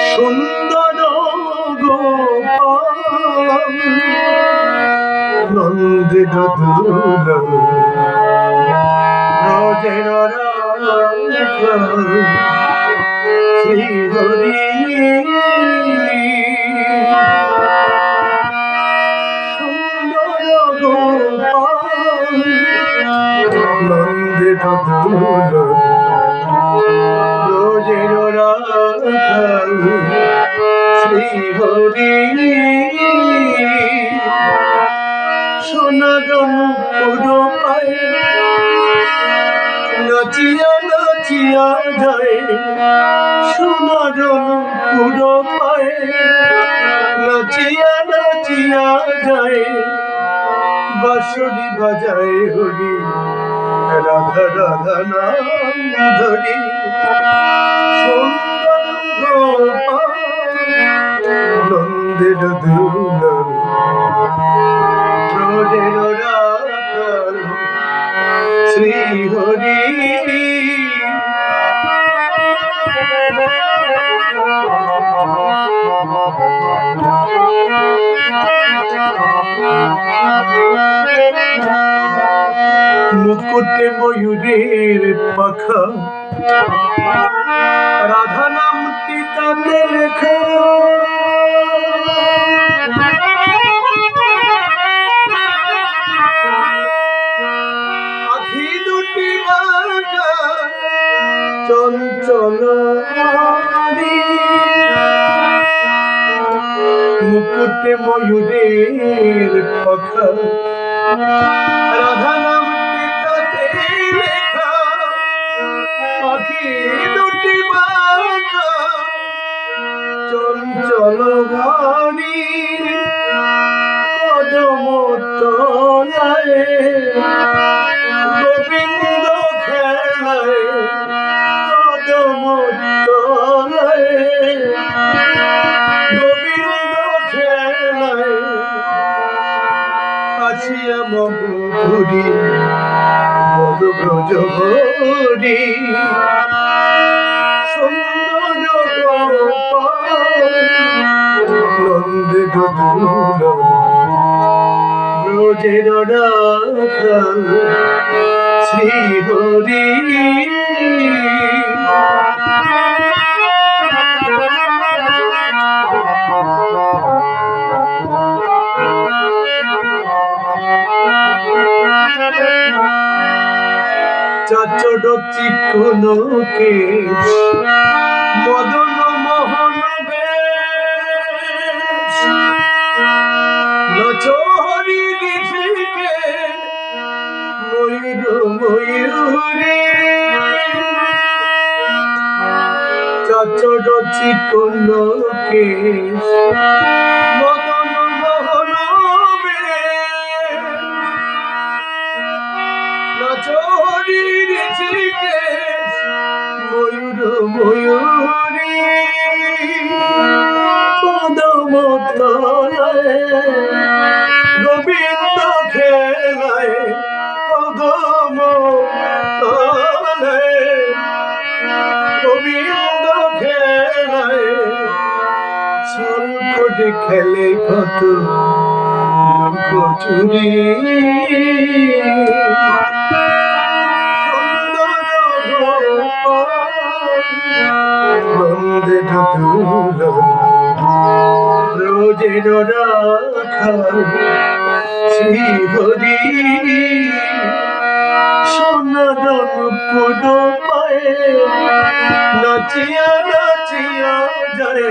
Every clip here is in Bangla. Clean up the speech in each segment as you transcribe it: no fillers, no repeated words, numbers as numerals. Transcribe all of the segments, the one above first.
সুন্দর গোপাল নন্দিত দুলাল ব্রজের রাখাল শ্রীহরি সুন্দর গোপাল নন্দিত দুলাল ব্রজের রাখাল শ্রীহরি সোনারন পুরো পায়ে নাচিয়া নাচিয়া যায় সোনারন পুরো পায়ে নাচিয়া নাচিয়া যায় বাঁশরি বাজায় হরি রাধা রাধা নাম ধরি সুন্দর গোপাল নন্দের দুলাল ব্রজের রাখাল শ্রীহরি মুকুটে ময়ূরের পাখা রাধা নামটি তাতে লেখা আখি দুটি বাঁকা চঞ্চল মুকুটে ময়ূরের পাখা রাধা নামটি তাতে লেখা আখি দুটি বাঁকা চঞ্চল ভারী কদম তলায় গোবিন্দ খেলায় কদম তলায় গোবিন্দ খেলায় আসিয়া মহুরি বড় ব্রজ হরি সুন্দর গোপাল নন্দের দুলাল ব্রজের রাখাল শ্রীহরি চাচর চিকন কেশ মদন মোহন বেশ নচহরি ঋষিকে ময়ূর ময়ূরে চাচর চিকন কেশ মদন মোহন বেশ নচহরি ঋষিকেশ ময়ূর ময়ূরী কদম তলায় গোবিন্দ খেলায় কদম তলায় গোবিন্দ খেলায় ছলকট খেলে কত লুকোচুরি নন্দের দুলাল ব্রজের রাখাল শ্রীহরি সোনারন পুরো পায়ে নাচিয়া নাচিয়া যায়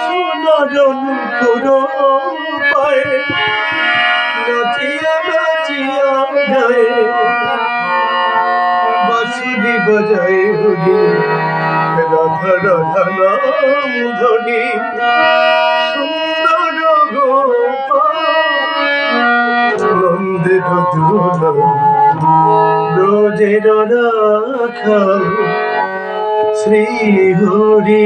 সোনারন পুরো পায়ে নাচিয়া নাচিয়া যায় বাঁশরি বাজায় হরি রাধা রাধা নাম ধরি সুন্দর গোপাল নন্দের দুলাল ব্রজের রাখাল শ্রীহরি।